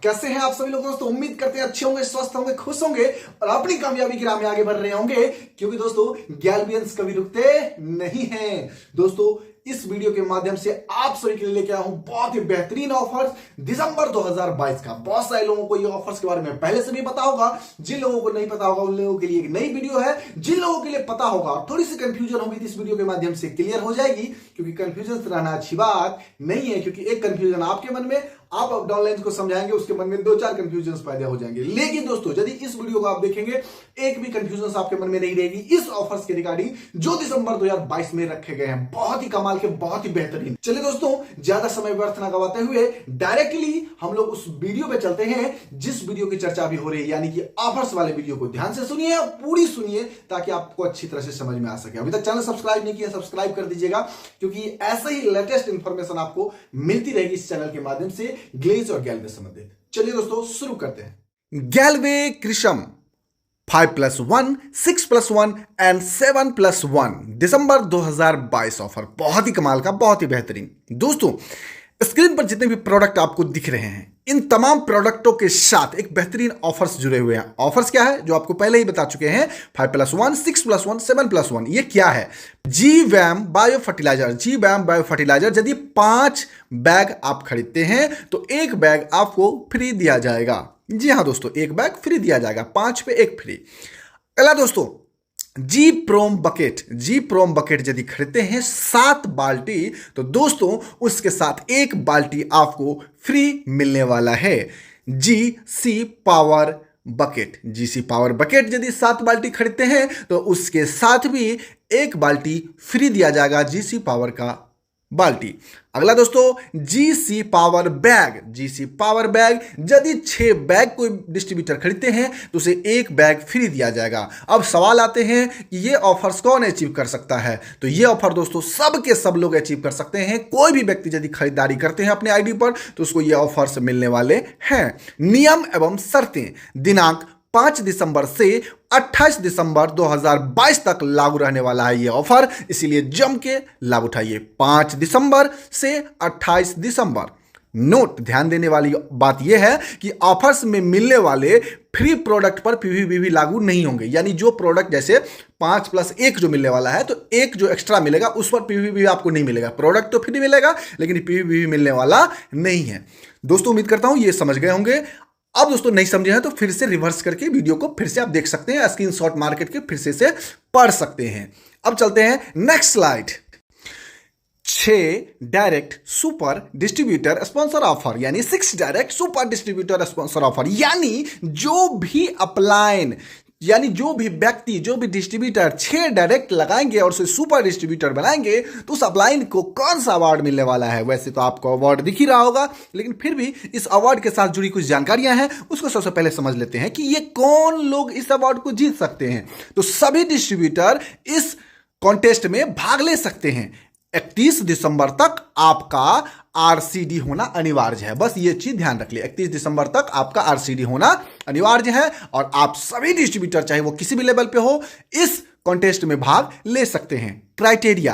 कैसे हैं आप सभी लोग दोस्तों। उम्मीद करते हैं अच्छे होंगे, स्वस्थ होंगे, खुश होंगे और अपनी कामयाबी की राह में आगे बढ़ रहे होंगे, क्योंकि दोस्तों गैल्वियंस कभी रुकते नहीं हैं। दोस्तों इस वीडियो के माध्यम से आप सभी के लिए लेके आया हूं बहुत ही बेहतरीन ऑफर्स दिसंबर 2022 का। बहुत सारे लोगों को ये ऑफर्स के बारे में पहले से भी पता होगा, जिन लोगों को नहीं पता होगा उन लोगों के लिए एक नई वीडियो है, जिन लोगों के लिए पता होगा और थोड़ी सी कंफ्यूजन होगी इस वीडियो के माध्यम से क्लियर हो जाएगी, क्योंकि कंफ्यूजन रहना अच्छी बात नहीं है, क्योंकि एक कंफ्यूजन आपके मन में, आप डाउनलाइन को समझाएंगे, उसके मन में 2-4 कंफ्यूजन पैदा हो जाएंगे। लेकिन दोस्तों यदि इस वीडियो को आप देखेंगे एक भी कंफ्यूजन आपके मन में नहीं रहेगी इस ऑफर्स के रिगार्डिंग जो दिसंबर 2022 में रखे गए हैं। बहुत ही कमाल के, बहुत ही बेहतरीन। चलिए दोस्तों ज्यादा समय व्यर्थ ना गवाते हुए डायरेक्टली हम लोग उस वीडियो पे चलते हैं जिस वीडियो की चर्चा अभी हो रही है, यानी कि ऑफर्स वाले वीडियो को ध्यान से सुनिए, पूरी सुनिए ताकि आपको अच्छी तरह से समझ में आ सके। अभी तक चैनल सब्सक्राइब नहीं किया, सब्सक्राइब कर दीजिएगा, क्योंकि ऐसे ही लेटेस्ट इंफॉर्मेशन आपको मिलती रहेगी इस चैनल के माध्यम से ग्लेज और गैल्वे संबंधित। चलिए दोस्तों शुरू करते हैं। गैल्वे कृष्ण 5+1, 6+1 एंड 7+1 दिसंबर 2022 ऑफर बहुत ही कमाल का, बहुत ही बेहतरीन। दोस्तों स्क्रीन पर जितने भी प्रोडक्ट आपको दिख रहे हैं इन तमाम प्रोडक्टों के साथ एक बेहतरीन ऑफर्स जुड़े हुए हैं। ऑफर्स क्या है जो आपको पहले ही बता चुके हैं, 5+1, 6+1, 7+1। ये क्या है? जीवैम बायो फर्टिलाइजर। जीवैम बायो फर्टिलाइजर यदि 5 बैग आप खरीदते हैं तो 1 बैग आपको फ्री दिया जाएगा। जी हाँ दोस्तों, 1 बैग फ्री दिया जाएगा, 5 पे 1 फ्री। अगला दोस्तों जी प्रोम बकेट। जी प्रोम बकेट यदि खरीदते हैं 7 बाल्टी तो दोस्तों उसके साथ 1 बाल्टी आपको फ्री मिलने वाला है। GC power bucket. GC power bucket यदि 7 बाल्टी खरीदते हैं तो उसके साथ भी 1 बाल्टी फ्री दिया जाएगा, जीसी पावर का बाल्टी। अगला दोस्तों GC power bag. GC power bag यदि 6 बैग कोई डिस्ट्रीब्यूटर खरीदते हैं तो उसे 1 बैग फ्री दिया जाएगा। अब सवाल आते हैं कि ये ऑफर्स कौन अचीव कर सकता है? तो ये ऑफर दोस्तों सब के सब लोग अचीव कर सकते हैं। कोई भी व्यक्ति यदि खरीदारी करते हैं अपने आईडी पर तो उसको ये ऑफर्स मिलने वाले हैं। नियम एवं शर्तें दिनांक 5 दिसंबर से 28 दिसंबर 2022 तक लागू रहने वाला है ये ऑफर, इसीलिए जम के लाभ उठाइए। 5 दिसंबर से 28 दिसंबर। नोट, ध्यान देने वाली बात यह है कि ऑफर्स में मिलने वाले फ्री प्रोडक्ट पर पीवीबी लागू नहीं होंगे। यानी जो प्रोडक्ट जैसे 5+1 जो मिलने वाला है तो 1 जो एक्स्ट्रा मिलेगा उस पर पीवीबी आपको नहीं मिलेगा। प्रोडक्ट तो फ्री मिलेगा लेकिन पीवीबी मिलने वाला नहीं है। दोस्तों उम्मीद करता हूं ये समझ गए होंगे। अब दोस्तों नहीं समझे हैं तो फिर से रिवर्स करके वीडियो को फिर से आप देख सकते हैं, स्क्रीनशॉट मार के फिर से पढ़ सकते हैं। अब चलते हैं next slide. 6 direct super distributor sponsor offer, यानी 6 direct super distributor sponsor offer, यानी जो भी अपलाइन, यानी जो भी व्यक्ति, जो भी डिस्ट्रीब्यूटर 6 डायरेक्ट लगाएंगे और उसे सुपर डिस्ट्रीब्यूटर बनाएंगे तो उस अपलाइन को कौन सा अवार्ड मिलने वाला है। वैसे तो आपको अवार्ड दिख ही रहा होगा, लेकिन फिर भी इस अवार्ड के साथ जुड़ी कुछ जानकारियां हैं, उसको सबसे पहले समझ लेते हैं कि ये कौन लोग इस अवार्ड को जीत सकते हैं। तो सभी डिस्ट्रीब्यूटर इस कॉन्टेस्ट में भाग ले सकते हैं। 31 दिसंबर तक आपका आरसीडी होना अनिवार्य है, बस ये चीज ध्यान रख लिया। 31 दिसंबर तक आपका आरसीडी होना अनिवार्य है और आप सभी डिस्ट्रीब्यूटर चाहे वो किसी भी लेवल पे हो इस कॉन्टेस्ट में भाग ले सकते हैं। क्राइटेरिया,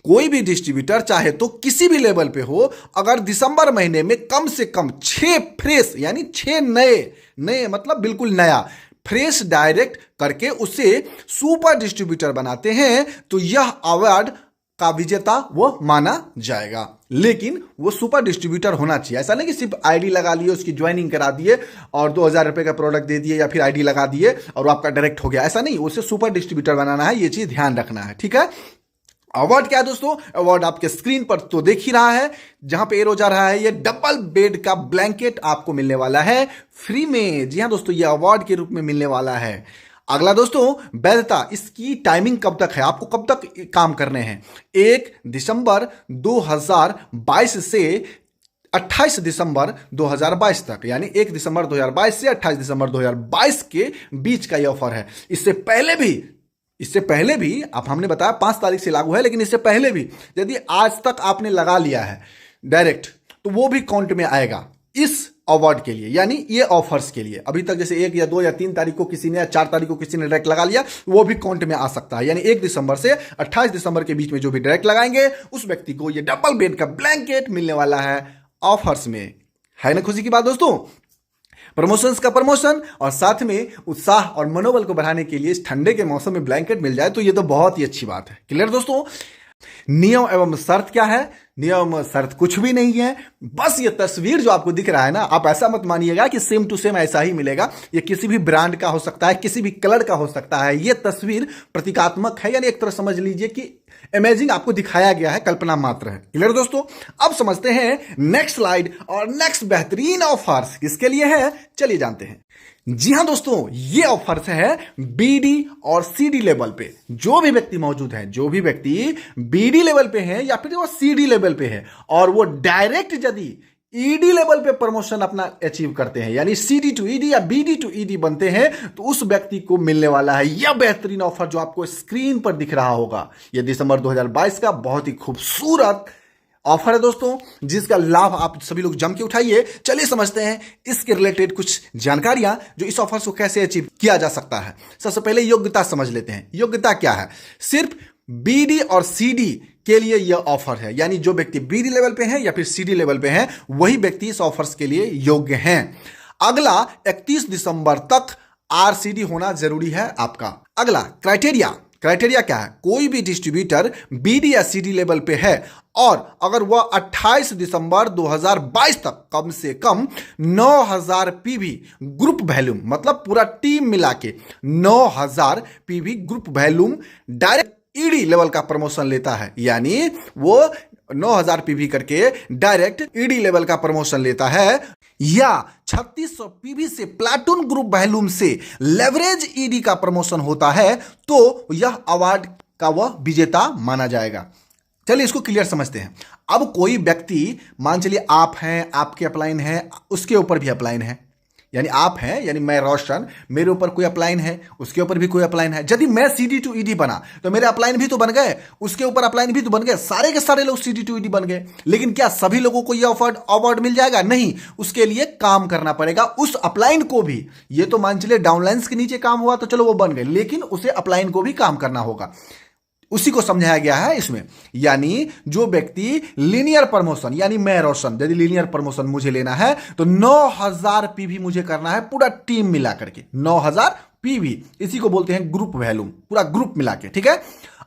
कोई भी डिस्ट्रीब्यूटर चाहे तो किसी भी लेवल पे हो, अगर दिसंबर महीने में कम से कम 6 फ्रेश, यानी 6 नए मतलब बिल्कुल नया फ्रेश डायरेक्ट करके उसे सुपर डिस्ट्रीब्यूटर बनाते हैं तो यह अवार्ड का विजेता वो माना जाएगा। लेकिन वो सुपर डिस्ट्रीब्यूटर होना चाहिए। ऐसा नहीं कि सिर्फ आईडी लगा लिए, उसकी ज्वाइनिंग करा दिए और 2000 रुपए का प्रोडक्ट दे दिए या फिर आईडी लगा दिए और वो आपका डायरेक्ट हो गया, ऐसा नहीं। उसे सुपर डिस्ट्रीब्यूटर बनाना है, ये चीज ध्यान रखना है, ठीक है। अवार्ड क्या है दोस्तों? अवार्ड आपके स्क्रीन पर तो देख ही रहा है, जहां पे एरो जा रहा है, ये डबल बेड का ब्लैंकेट आपको मिलने वाला है फ्री में। जी हां दोस्तों, ये अवार्ड के रूप में मिलने वाला है। अगला दोस्तों वैधता, इसकी टाइमिंग कब तक है, आपको कब तक काम करने हैं? 1 दिसंबर 2022 से 28 दिसंबर 2022 तक, यानी 1 दिसंबर 2022 से 28 दिसंबर 2022 के बीच का यह ऑफर है। इससे पहले भी आप, हमने बताया 5 तारीख से लागू है, लेकिन इससे पहले भी यदि आज तक आपने लगा लिया है डायरेक्ट तो वो भी काउंट में आएगा इस अवार्ड के लिए, यानी ये ऑफर्स के लिए। अभी तक जैसे 1 या 2 या 3 तारीख को किसी ने या 4 तारीख को किसी ने डायरेक्ट लगा लिया, वो भी काउंट में आ सकता है। यानी 1 दिसंबर से 28 दिसंबर के बीच में जो भी डायरेक्ट लगाएंगे उस व्यक्ति को ये डबल बेड का ब्लैंकेट मिलने वाला है ऑफर्स में। है ना खुशी की बात दोस्तों। प्रमोशंस का प्रमोशन और साथ में उत्साह और मनोबल को बढ़ाने के लिए इस ठंडे के मौसम में ब्लैंकेट मिल जाए तो ये तो बहुत ही अच्छी बात है। क्लियर दोस्तों। नियम एवं शर्त क्या है? नियम शर्त कुछ भी नहीं है, बस ये तस्वीर जो आपको दिख रहा है ना, आप ऐसा मत मानिएगा कि सेम टू सेम ऐसा ही मिलेगा। ये किसी भी ब्रांड का हो सकता है, किसी भी कलर का हो सकता है। ये तस्वीर प्रतीकात्मक है, यानी एक तरह समझ लीजिए कि इमेजिंग आपको दिखाया गया है, कल्पना मात्र है। क्लियर दोस्तों। अब समझते हैं नेक्स्ट स्लाइड और नेक्स्ट बेहतरीन ऑफर्स किसके लिए है, चलिए जानते हैं। जी हां दोस्तों, ये ऑफर्स है बीडी और सीडी लेवल पे। जो भी व्यक्ति मौजूद है, जो भी व्यक्ति बीडी लेवल पे है या फिर वो सीडी लेवल पे है और वो डायरेक्ट यदि ईडी लेवल पे प्रमोशन अपना अचीव करते हैं, यानी सीडी टू ईडी या बीडी टू ईडी बनते हैं, तो उस व्यक्ति को मिलने वाला है यह बेहतरीन ऑफर जो आपको स्क्रीन पर दिख रहा होगा। यह दिसंबर 2022 का बहुत ही खूबसूरत ऑफर है दोस्तों, जिसका लाभ आप सभी लोग जम के उठाइए। चलिए समझते हैं इसके रिलेटेड कुछ जानकारियां जो इस ऑफर को कैसे अचीव किया जा सकता है। सबसे पहले योग्यता समझ लेते हैं। योग्यता क्या है? सिर्फ बीडी और सीडी के लिए यह ऑफर है, यानी जो व्यक्ति बीडी लेवल पे है या फिर सीडी लेवल पे है वही व्यक्ति इस ऑफर्स के लिए योग्य हैं। अगला 31 दिसंबर तक आरसीडी होना जरूरी है आपका। अगला क्राइटेरिया क्या है? कोई भी डिस्ट्रीब्यूटर बीडी या सीडी लेवल पे है और अगर वह 28 दिसंबर 2022 तक कम से कम 9000 पीवी ग्रुप वॉल्यूम, मतलब पूरा टीम मिला के 9000 PV group volume direct ED level का प्रमोशन लेता है, यानी वो 9000 पीवी करके डायरेक्ट ईडी लेवल का प्रमोशन लेता है, या 3600 पीवी से प्लाटून ग्रुप वॉल्यूम से लेवरेज ईडी का प्रमोशन होता है, तो यह अवार्ड का वह विजेता माना जाएगा। चलिए इसको क्लियर समझते हैं। अब कोई व्यक्ति, मान चलिए आप हैं, आपके अपलाइन है, उसके ऊपर भी अपलाइन है, यानी आप हैं, यानी मैं रोशन, मेरे ऊपर कोई अपलाइन है, उसके ऊपर भी कोई अपलाइन है। यदि मैं सीडी टू ईडी बना तो मेरे अपलाइन भी तो बन गए, उसके ऊपर अपलाइन भी तो बन गए, सारे के सारे लोग सीडी टू ईडी बन गए। लेकिन क्या सभी लोगों को यह अवार्ड मिल जाएगा? नहीं, उसके लिए काम करना पड़ेगा उस अपलाइन को भी। ये तो मान चलिए डाउनलाइंस के नीचे काम हुआ तो चलो वो बन गए, लेकिन उसे अपलाइन को भी काम करना होगा। उसी को समझाया गया है इसमें। यानी जो व्यक्ति लीनियर प्रमोशन, यानी मैं रोशन, यदि लीनियर प्रमोशन मुझे लेना है तो 9000 पीवी मुझे करना है, पूरा टीम मिला करके 9000 पीवी, इसी को बोलते हैं ग्रुप वॉल्यूम, पूरा ग्रुप मिला के। ठीक है।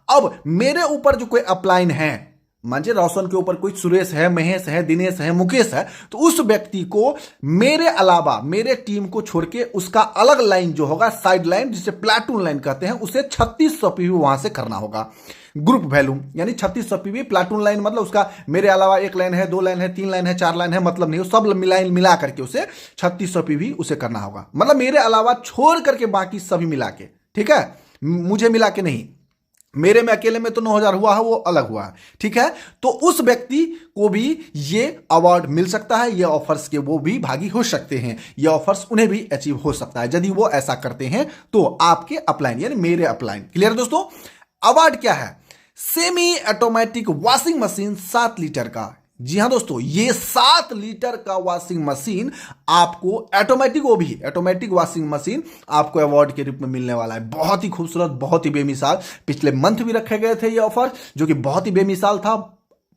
अब मेरे ऊपर जो कोई अपलाइन है, मानिए रोशन के ऊपर कोई सुरेश है, महेश है, दिनेश है, मुकेश है, तो उस व्यक्ति को मेरे अलावा, मेरे टीम को छोड़ के उसका अलग लाइन जो होगा, साइड लाइन जिसे प्लाटून लाइन कहते हैं, उसे 3600 पीवी वहां से करना होगा ग्रुप वॉल्यूम। यानी 3600 पीवी प्लाटून लाइन, मतलब उसका मेरे अलावा एक लाइन है, 2 लाइन है, 3 लाइन है, 4 लाइन है, मतलब नहीं, सब मिला करके उसे 3600 पीवी उसे करना होगा। मतलब मेरे अलावा छोड़ करके बाकी सभी मिला के। ठीक है, मुझे मिला के नहीं, मेरे में अकेले में तो 9000 हुआ है, वो अलग हुआ है। ठीक है, तो उस व्यक्ति को भी ये अवार्ड मिल सकता है, ये ऑफर्स के वो भी भागी हो सकते हैं, ये ऑफर्स उन्हें भी अचीव हो सकता है यदि वो ऐसा करते हैं तो आपके अपलाइन, यानी मेरे अपलाइन। क्लियर दोस्तों। अवार्ड क्या है? Semi automatic washing machine 7 litre का। जी हां दोस्तों, ये 7 लीटर का वॉशिंग मशीन आपको ऑटोमेटिक, वो भी ऑटोमेटिक वॉशिंग मशीन आपको अवार्ड के रूप में मिलने वाला है। बहुत ही खूबसूरत, बहुत ही बेमिसाल। पिछले मंथ भी रखे गए थे ये ऑफर, जो कि बहुत ही बेमिसाल था।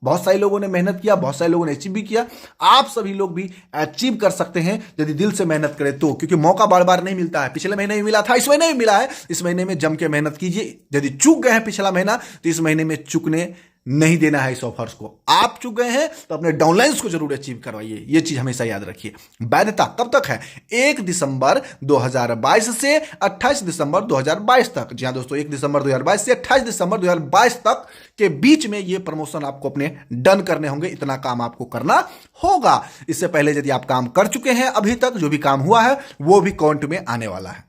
बहुत सारे लोगों ने मेहनत किया, बहुत सारे लोगों ने अचीव भी किया। आप सभी लोग भी अचीव कर सकते हैं यदि दिल से मेहनत करें तो, क्योंकि मौका बार बार नहीं मिलता है। पिछले महीने भी मिला था, इस महीने भी मिला है। इस महीने में जम के मेहनत कीजिए। यदि चूक गए हैं पिछला महीना तो इस महीने में चूकने नहीं देना है इस ऑफर्स को। आप चुक गए हैं तो अपने डाउनलाइंस को जरूर अचीव करवाइए, ये चीज हमेशा याद रखिए। वैधता कब तक है? 1 दिसंबर 2022 से 28 दिसंबर 2022 तक। जी हां दोस्तों, 1 दिसंबर 2022 से 28 दिसंबर 2022 तक के बीच में ये प्रमोशन आपको अपने डन करने होंगे। इतना काम आपको करना होगा। इससे पहले यदि आप काम कर चुके हैं, अभी तक जो भी काम हुआ है वो भी काउंट में आने वाला है।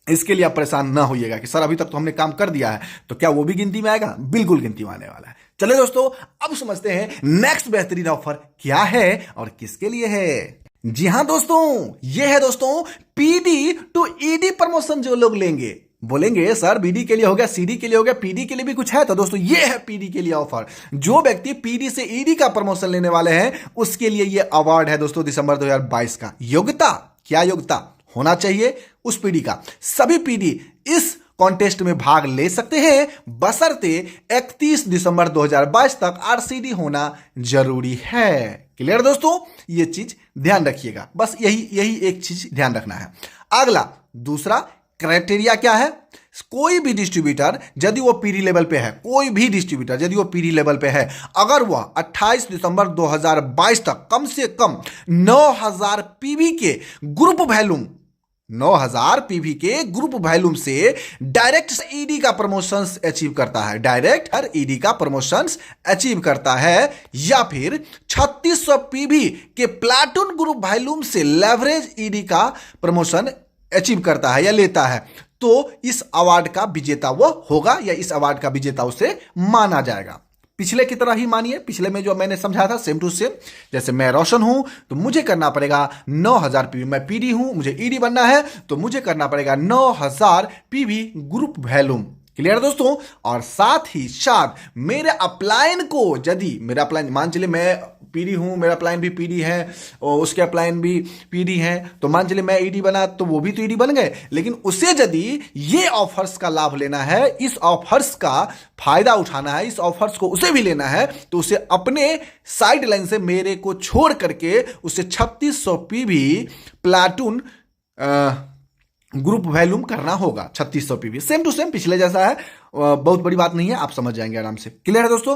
इसके लिए आप परेशान ना होइएगा कि सर अभी तक तो हमने काम कर दिया है, तो क्या वो भी गिनती में आएगा? बिल्कुल गिनती में आने वाला है। चलिए दोस्तों, अब समझते हैं नेक्स्ट बेहतरीन ऑफर क्या है और किसके लिए है। जी हां दोस्तों, ये है दोस्तों पीडी टू ईडी प्रमोशन। जो लोग लेंगे बोलेंगे सर बीडी के लिए हो गया, सीडी के लिए हो गया, पीडी के लिए भी कुछ है, तो दोस्तों ये है पीडी के लिए ऑफर। जो व्यक्ति पीडी से ईडी का प्रमोशन लेने वाले हैं उसके लिए ये अवार्ड है दोस्तों दिसंबर 2022 का। योग्यता क्या? योग्यता होना चाहिए उस पीडी का। सभी पीडी इस कॉन्टेस्ट में भाग ले सकते हैं, बशर्ते 31 दिसंबर 2022 तक आरसीडी होना जरूरी है। क्लियर दोस्तों, ये चीज ध्यान रखिएगा, बस यही एक चीज ध्यान रखना है। अगला दूसरा क्राइटेरिया क्या है, कोई भी डिस्ट्रीब्यूटर यदि वो पीडी लेवल पे है, कोई भी डिस्ट्रीब्यूटर यदि वो पीडी लेवल पे है, अगर वह 28 दिसंबर 2022 तक कम से कम 9000 पीवी के ग्रुप वॉल्यूम 9000 पीवी के ग्रुप वॉल्यूम से डायरेक्ट ईडी का प्रमोशंस अचीव करता है, डायरेक्ट ईडी का प्रमोशंस अचीव करता है, या फिर 3600 पीवी के प्लाटून ग्रुप वॉल्यूम से लेवरेज ईडी का प्रमोशन अचीव करता है या लेता है, तो इस अवार्ड का विजेता वो होगा या इस अवार्ड का विजेता उसे माना जाएगा। पिछले की तरह ही मानिए, पिछले में जो मैंने समझाया था सेम टू सेम, जैसे मैं रोशन हूं तो मुझे करना पड़ेगा 9000 पीवी, मैं पीडी हूं मुझे ईडी बनना है तो मुझे करना पड़ेगा 9000 पीवी ग्रुप वॉल्यूम। क्लियर दोस्तों, और साथ ही साथ मेरे अपलाइन को, यदि मेरा अपलाइन मान चलिए मैं पीडी हूं, मेरा अपलाइन भी पीडी है और उसके अपलाइन भी पीडी है, तो मान चलिए मैं ईडी बना तो वो भी तो ईडी बन गए, लेकिन उसे यदि ये ऑफर्स का लाभ लेना है, इस ऑफर्स का फायदा उठाना है, इस ऑफर्स को उसे भी लेना है, तो उसे अपने साइड लाइन से मेरे को छोड़ करके उसे 3600 पीवी प्लाटून ग्रुप वॉल्यूम करना होगा। 3600 पीवी सेम टू सेम पिछले जैसा है, बहुत बड़ी बात नहीं है, आप समझ जाएंगे आराम से। क्लियर है दोस्तों,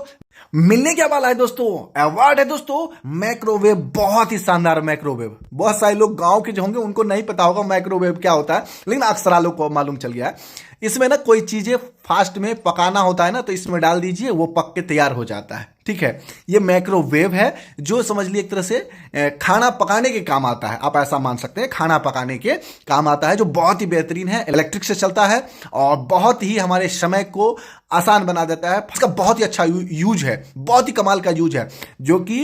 मिलने क्या वाला है दोस्तों, अवार्ड है दोस्तों माइक्रोवेव, बहुत ही शानदार माइक्रोवेव। बहुत सारे लोग गांव के जो होंगे उनको नहीं पता होगा माइक्रोवेव क्या होता है, लेकिन अक्सर लोग को मालूम चल गया है। इसमें ना कोई चीजें फास्ट में पकाना होता है ना, तो इसमें डाल दीजिए वो पक के तैयार हो जाता है, ठीक है। ये माइक्रोवेव है जो समझ लिए एक तरह से खाना पकाने के काम आता है, आप ऐसा मान सकते हैं, खाना पकाने के काम आता है, जो बहुत ही बेहतरीन है, इलेक्ट्रिक से चलता है और बहुत ही हमारे समय को आसान बना देता है। इसका बहुत ही अच्छा यूज है, बहुत ही कमाल का यूज है, जो कि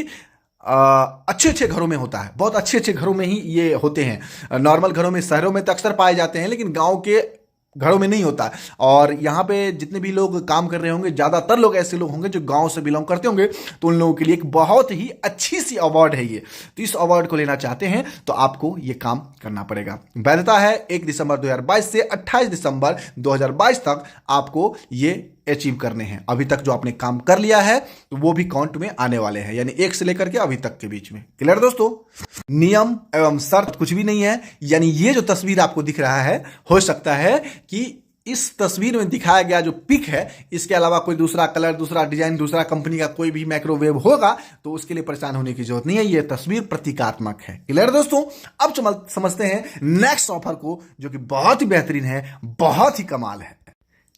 अच्छे अच्छे घरों में होता है, बहुत अच्छे अच्छे घरों में ही ये होते हैं। नॉर्मल घरों में, शहरों में तो अक्सर पाए जाते हैं, लेकिन गांव के घरों में नहीं होता। और यहाँ पे जितने भी लोग काम कर रहे होंगे, ज्यादातर लोग ऐसे लोग होंगे जो गांव से बिलोंग करते होंगे, तो उन लोगों के लिए एक बहुत ही अच्छी सी अवार्ड है ये। तो इस अवार्ड को लेना चाहते हैं तो आपको ये काम करना पड़ेगा। वैधता है 1 दिसंबर 2022 से 28 दिसंबर 2022 तक आपको ये अचीव करने हैं। अभी तक जो आपने काम कर लिया है तो वो भी काउंट में आने वाले हैं, यानी 1 से लेकर के अभी तक के बीच में। क्लियर दोस्तों, नियम एवं शर्त कुछ भी नहीं है, यानी ये जो तस्वीर आपको दिख रहा है, हो सकता है कि इस तस्वीर में दिखाया गया जो पिक है, इसके अलावा कोई दूसरा कलर, दूसरा डिजाइन, दूसरा कंपनी का कोई भी माइक्रोवेव होगा, तो उसके लिए परेशान होने की जरूरत नहीं है, ये तस्वीर प्रतीकात्मक है। क्लियर दोस्तों, अब समझते हैं नेक्स्ट ऑफर को, जो कि बहुत ही बेहतरीन है, बहुत ही कमाल है।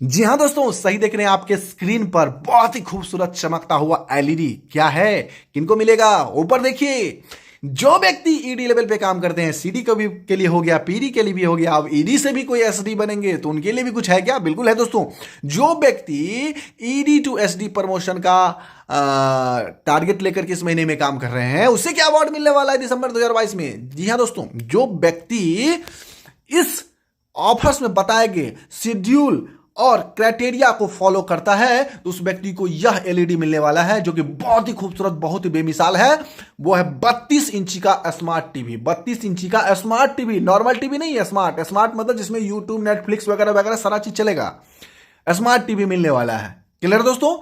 जी हां दोस्तों, सही देख रहे हैं आपके स्क्रीन पर, बहुत ही खूबसूरत चमकता हुआ एलईडी। क्या है, किनको मिलेगा, ऊपर देखिए। जो व्यक्ति ईडी लेवल पे काम करते हैं, सीडी के लिए हो गया, पीडी के लिए भी हो गया, अब ईडी से भी कोई एसडी बनेंगे तो उनके लिए भी कुछ है क्या, बिल्कुल है दोस्तों। जो व्यक्ति ईडी टू एसडी प्रमोशन का टारगेट लेकर के इस महीने में काम कर रहे हैं, उसे क्या अवार्ड मिलने वाला है दिसंबर 2022 में। जी हां दोस्तों, जो व्यक्ति इस ऑफर्स में बताए गए शेड्यूल और क्राइटेरिया को फॉलो करता है, तो उस व्यक्ति को यह एलईडी मिलने वाला है, जो कि बहुत ही खूबसूरत, बहुत ही बेमिसाल है। वो है 32 इंची का स्मार्ट टीवी। 32 इंची का स्मार्ट टीवी, नॉर्मल टीवी नहीं है, स्मार्ट। स्मार्ट मतलब जिसमें यूट्यूब, नेटफ्लिक्स वगैरह वगैरह सारा चीज चलेगा, स्मार्ट टीवी मिलने वाला है। क्लियर दोस्तों,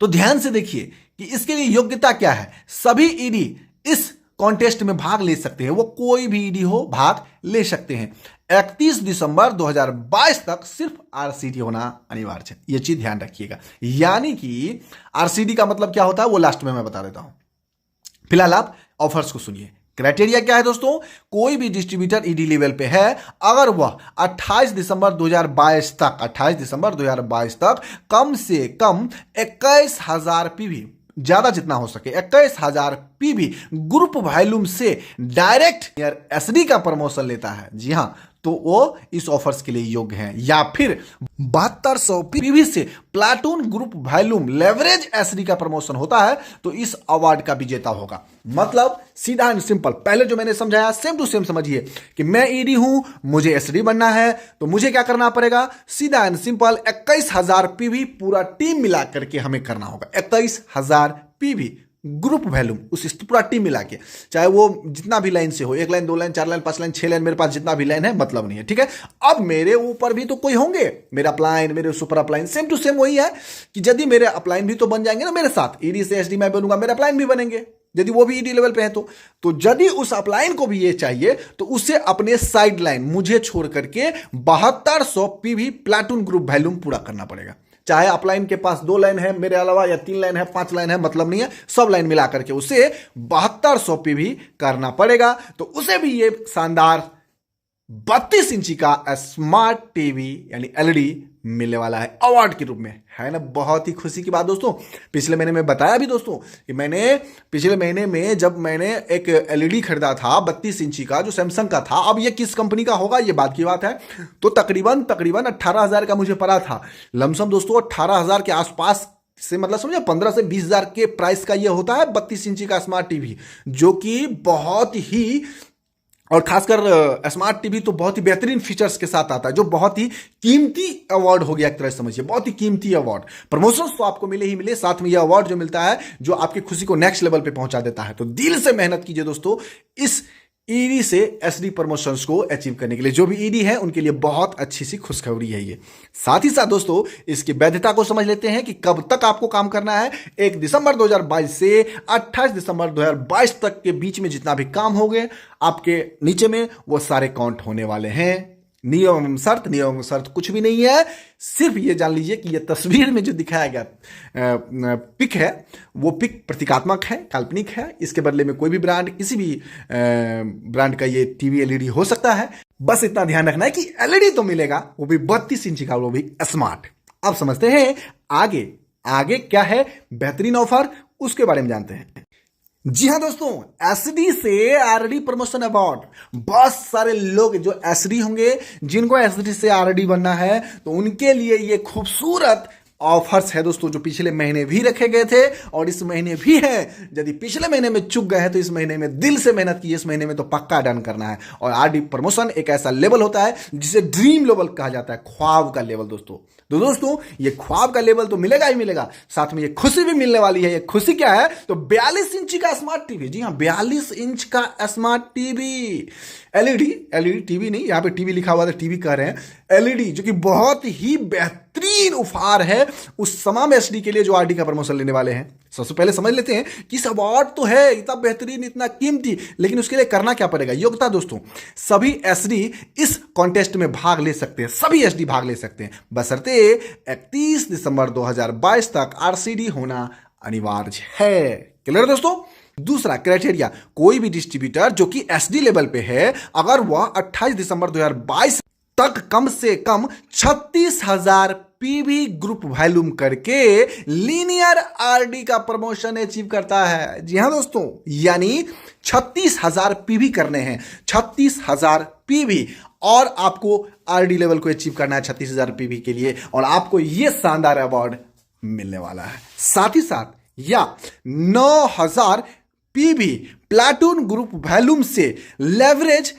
तो ध्यान से देखिए कि इसके लिए योग्यता क्या है। सभी ईडी इस कॉन्टेस्ट में भाग ले सकते हैं, वो कोई भी ईडी हो भाग ले सकते हैं। 31 दिसंबर 2022 तक सिर्फ आरसीडी होना अनिवार्य है, यह चीज ध्यान रखिएगा। यानी कि आरसीडी का मतलब क्या होता है वो लास्ट में मैं बता देता हूं, फिलहाल आप ऑफर्स को सुनिए। क्राइटेरिया क्या है दोस्तों, कोई भी डिस्ट्रीब्यूटर ईडी लेवल पे है, अगर वह 28 दिसंबर 2022 तक कम से कम 21,000 पीवी, ज्यादा जितना हो सके 21,000 पीवी ग्रुप वॉल्यूम से डायरेक्ट एसडी का प्रमोशन लेता है, जी हां, तो वो इस ऑफर्स के लिए योग्य हैं। या फिर 7200 पीवी से platoon group volume leverage SD का प्रमोशन होता है, तो इस अवार्ड का विजेता होगा। मतलब सीधा एंड सिंपल, पहले जो मैंने समझाया सेम टू सेम समझिए कि मैं ईडी हूं, मुझे एसडी बनना है, तो मुझे क्या करना पड़ेगा, सीधा एंड सिंपल 21,000 पीवी पूरा टीम मिला करके हमें करना होगा। 21,000 पीवी ग्रुप वॉल्यूम, उस पूरा टीम मिला के, चाहे वो जितना भी लाइन से हो, 1 line, 2 line, 4 line, 5 line, 6 line, मेरे पास जितना भी लाइन है मतलब नहीं है, ठीक है। अब मेरे ऊपर भी तो कोई होंगे, मेरा अपलाइन, मेरे super upline, same to same वही है कि यदि मेरे अपलाइन भी तो बन जाएंगे ना मेरे साथ, ईडी से एसडी मैं बनूंगा, मेरे अपलाइन भी बनेंगे, यदि वो भी ईडी लेवल पे है तो यदि उस अपलाइन को भी ये चाहिए तो उसे अपने साइड लाइन मुझे छोड़ करके 7200 पीवी प्लाटून ग्रुप वॉल्यूम पूरा करना पड़ेगा। चाहे अपलाइन के पास 2 लाइन है मेरे अलावा या 3 लाइन है 5 लाइन है, मतलब नहीं है, सब लाइन मिला करके उसे 7200 पीवी करना पड़ेगा। तो उसे भी ये शानदार 32 इंची का स्मार्ट टीवी यानी एलईडी मिलने वाला है अवार्ड के रूप में। है ना बहुत ही खुशी की बात दोस्तों। पिछले महीने में बताया भी दोस्तों कि मैंने पिछले महीने में जब मैंने एक एलईडी खरीदा था 32 इंची का जो सैमसंग का था, अब ये किस कंपनी का होगा ये बात की बात है, तो तकरीबन 18,000 का मुझे पड़ा था। लमसम दोस्तों 18,000 के आसपास से, मतलब समझे 15 से 20,000 के प्राइस का ये होता है 32 इंची का स्मार्ट टीवी, जो कि बहुत ही, और खासकर स्मार्ट टीवी तो बहुत ही बेहतरीन फीचर्स के साथ आता है, जो बहुत ही कीमती अवार्ड हो गया एक तरह से समझिए, बहुत ही कीमती अवार्ड। प्रमोशंस तो आपको मिले ही मिले, साथ में यह अवार्ड जो मिलता है जो आपकी खुशी को नेक्स्ट लेवल पे पहुंचा देता है। तो दिल से मेहनत कीजिए दोस्तों इस ईडी से एसडी प्रमोशंस को अचीव करने के लिए। जो भी ईडी है उनके लिए बहुत अच्छी सी खुशखबरी है ये। साथ ही साथ दोस्तों इसकी वैधता को समझ लेते हैं कि कब तक आपको काम करना है। 1 दिसंबर 2022 से 28 दिसंबर 2022 तक के बीच में जितना भी काम हो गए आपके नीचे में वो सारे काउंट होने वाले हैं। नियम एवं शर्त कुछ भी नहीं है, सिर्फ ये जान लीजिए कि ये तस्वीर में जो दिखाया गया पिक है वो पिक प्रतीकात्मक है, काल्पनिक है। इसके बदले में कोई भी ब्रांड, किसी भी ब्रांड का ये टीवी एलईडी हो सकता है। बस इतना ध्यान रखना है कि एलईडी तो मिलेगा, वो भी 32 इंची का, वो भी स्मार्ट। अब समझते हैं आगे आगे क्या है बेहतरीन ऑफर, उसके बारे में जानते हैं। जी हाँ दोस्तों, एसडी से आरडी प्रमोशन अवार्ड। बहुत सारे लोग जो एसडी होंगे, जिनको एसडी से आरडी बनना है, तो उनके लिए ये खूबसूरत ऑफर्स है दोस्तों, जो पिछले महीने भी रखे गए थे और इस महीने भी है। यदि पिछले महीने में चूक गए हैं तो इस महीने में दिल से मेहनत कीजिए, इस महीने में तो पक्का डन करना है। और आरडी प्रमोशन एक ऐसा लेवल होता है जिसे ड्रीम लेवल कहा जाता है, ख्वाब का लेवल दोस्तों। तो दोस्तों ये ख्वाब का लेवल तो मिलेगा ही मिलेगा, साथ में ये खुशी भी मिलने वाली है। ये खुशी क्या है, तो 42 इंची का स्मार्ट टीवी। जी हाँ 42 इंच का स्मार्ट टीवी, एलईडी टीवी नहीं, यहां पे टीवी लिखा हुआ था, टीवी कह रहे हैं, एलईडी, जो कि बहुत ही बेहतरीन उपहार है उस तमाम एसडी के लिए जो आरडी का प्रमोशन लेने वाले हैं। सबसे पहले समझ लेते हैं कि इस अवार्ड तो है इतना बेहतरीन, इतना कीमती, लेकिन उसके लिए करना क्या पड़ेगा। योग्यता दोस्तों, सभी एसडी इस कॉन्टेस्ट में भाग ले सकते हैं, सभी एसडी भाग ले सकते हैं, बशर्ते 31 दिसंबर 2022 तक आरसीडी होना अनिवार्य है। क्लियर दोस्तों। दूसरा क्राइटेरिया, कोई भी डिस्ट्रीब्यूटर जो कि एसडी लेवल पे है, अगर वह 28 दिसंबर 2022 तक कम से कम 36,000 पीवी ग्रुप वॉल्यूम करके लीनियर आरडी का प्रमोशन अचीव करता है। जी हां दोस्तों, यानी 36,000 पीवी करने हैं, 36,000 पीवी, और आपको आरडी लेवल को अचीव करना है 36,000 पीवी के लिए, और आपको यह शानदार अवार्ड मिलने वाला है। साथ ही साथ या 9,000 पीवी प्लाटून ग्रुप वॉल्यूम से लेवरेज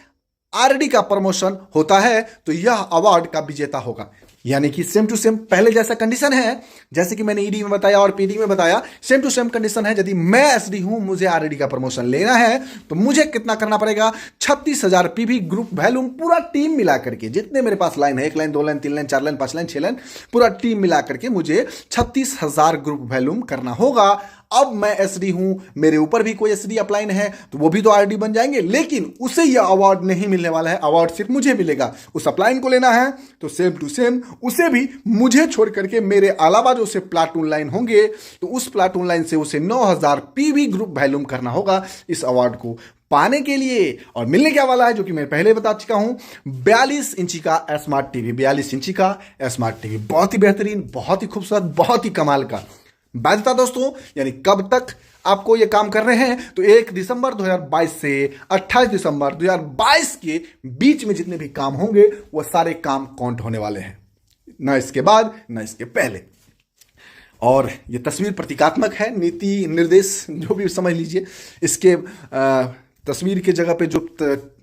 आरडी का प्रमोशन होता है तो यह अवार्ड का विजेता होगा। यानी कि सेम टू सेम पहले जैसा कंडीशन है, जैसे कि मैंने ईडी में बताया और पीडी में बताया, सेम टू सेम कंडीशन है। यदि मैं एसडी हूं, मुझे आरडी का प्रमोशन लेना है, तो मुझे कितना करना पड़ेगा, 36,000 पीवी ग्रुप वॉल्यूम, पूरा टीम मिला करके, जितने मेरे पास लाइन है, 1 line 2 line 3 line 4 line 5 line 6 line, पूरा टीम मिला करके मुझे 36,000 ग्रुप वॉल्यूम करना होगा। अब मैं एसडी हूं, मेरे ऊपर भी कोई एसडी अपलाइन है, तो वो भी तो आरडी बन जाएंगे, लेकिन उसे यह अवार्ड नहीं मिलने वाला है, अवार्ड सिर्फ मुझे मिलेगा। उस अपलाइन को लेना है तो सेम टू सेम उसे भी मुझे छोड़ करके मेरे अलावा जो उसे प्लाटून लाइन होंगे, तो उस प्लाटून लाइन से उसे 9,000 पीवी ग्रुप वॉल्यूम करना होगा इस अवार्ड को पाने के लिए। और मिलने क्या वाला है, जो कि मैं पहले बता चुका हूं, 42 इंची का स्मार्ट टीवी। 42 इंची का स्मार्ट टीवी बहुत ही बेहतरीन, बहुत ही खूबसूरत, बहुत ही कमाल का। वैधता दोस्तों, यानी कब तक आपको ये काम कर रहे हैं, तो 1 दिसंबर 2022 से 28 दिसंबर 2022 के बीच में जितने भी काम होंगे वो सारे काम काउंट होने वाले हैं, ना इसके बाद ना इसके पहले। और ये तस्वीर प्रतीकात्मक है, नीति निर्देश जो भी समझ लीजिए। इसके तस्वीर के जगह पे जो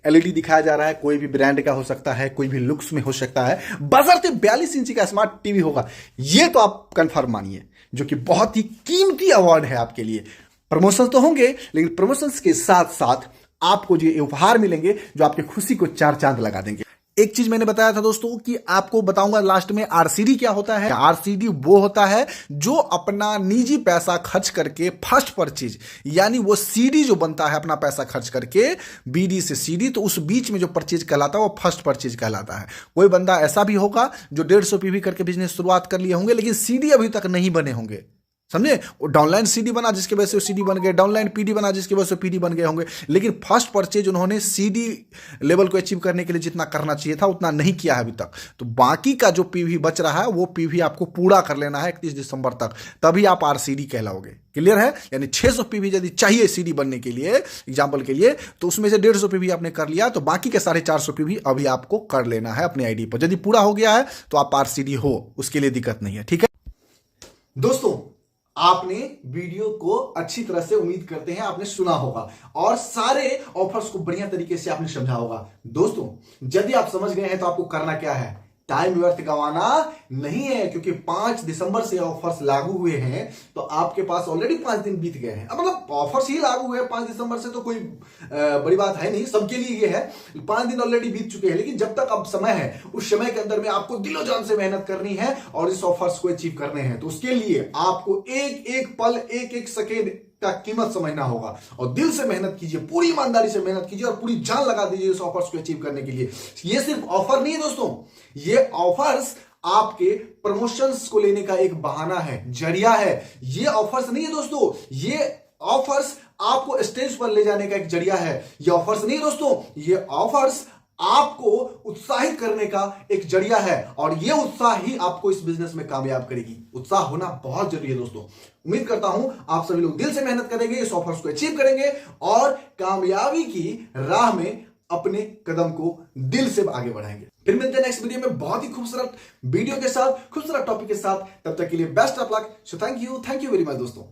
एलईडी दिखाया जा रहा है, कोई भी ब्रांड का हो सकता है, कोई भी लुक्स में हो सकता है, बशर्ते 42 इंची का स्मार्ट टीवी होगा। ये तो आप कंफर्म मानिए, जो कि बहुत ही कीमती अवार्ड है आपके लिए। प्रमोशन तो होंगे, लेकिन प्रमोशंस के साथ साथ आपको जो उपहार मिलेंगे जो आपकी खुशी को 4 चांद लगा देंगे। एक चीज मैंने बताया था दोस्तों कि आपको बताऊंगा लास्ट में आरसीडी क्या होता है। आरसीडी वो होता है जो अपना निजी पैसा खर्च करके फर्स्ट परचेज, यानी वो सीडी जो बनता है अपना पैसा खर्च करके बीडी से सीडी, तो उस बीच में जो परचेज कहलाता है वो फर्स्ट परचेज कहलाता है। कोई बंदा ऐसा भी होगा जो 150 पीवी करके बिजनेस शुरुआत कर लिए होंगे लेकिन सीडी अभी तक नहीं बने होंगे, समझे। वो डाउनलाइन सीडी बना जिसके वजह से वो सीडी बन गए, डाउनलाइन पीडी बना जिसकी वजह से पीडी बन गए होंगे, लेकिन फर्स्ट परचेज उन्होंने सीडी लेवल को अचीव करने के लिए जितना करना चाहिए था उतना नहीं किया है अभी तक। तो बाकी का जो पीवी बच रहा है वो पीवी आपको पूरा कर लेना है 31 दिसंबर तक, तभी आप आरसीडी कहलाओगे। क्लियर है? यानी 600 पीवी यदि चाहिए सीडी बनने के लिए, एग्जाम्पल के लिए, तो उसमें से 150 पीवी आपने कर लिया, तो बाकी के 450 पीवी अभी आपको कर लेना है अपने आईडी पर। यदि पूरा हो गया है तो आप आरसीडी हो, उसके लिए दिक्कत नहीं है। ठीक है दोस्तों, आपने वीडियो को अच्छी तरह से उम्मीद करते हैं आपने सुना होगा और सारे ऑफर्स को बढ़िया तरीके से आपने समझा होगा। दोस्तों, यदि आप समझ गए हैं तो आपको करना क्या है, टाइम व्यर्थ गंवाना नहीं है, क्योंकि 5 दिसंबर से ऑफर्स लागू हुए हैं। तो आपके पास ऑलरेडी 5 दिन बीत गए हैं, मतलब ऑफर्स ही लागू हुए 5 दिसंबर से, तो कोई बड़ी बात है नहीं, सबके लिए ये है। 5 दिन ऑलरेडी बीत चुके हैं, लेकिन जब तक अब समय है उस समय के अंदर में आपको दिलो जान से मेहनत करनी है और इस ऑफर्स को अचीव करने हैं। तो उसके लिए आपको एक एक पल, एक एक सेकेंड का कीमत समझना होगा और दिल से मेहनत कीजिए, पूरी ईमानदारी से मेहनत कीजिए और पूरी जान लगा दीजिए इस ऑफर्स को अचीव करने के लिए। ये सिर्फ ऑफर नहीं है दोस्तों, ये ऑफर्स आपके प्रमोशंस को लेने का एक बहाना है, जरिया है। ये ऑफर्स नहीं है दोस्तों, ये ऑफर्स आपको स्टेज पर ले जाने का एक जरिया है। ये ऑफर्स नहीं है दोस्तों, ये ऑफर्स आपको उत्साहित करने का एक जरिया है और यह उत्साह ही आपको इस बिजनेस में कामयाब करेगी। उत्साह होना बहुत जरूरी है दोस्तों। उम्मीद करता हूं आप सभी लोग दिल से मेहनत करेंगे, इस ऑफर्स को अचीव करेंगे और कामयाबी की राह में अपने कदम को दिल से आगे बढ़ाएंगे। फिर मिलते हैं नेक्स्ट वीडियो में बहुत ही खूबसूरत वीडियो के साथ, खूबसूरत टॉपिक के साथ। तब तक के लिए best of luck. So thank you very much दोस्तों।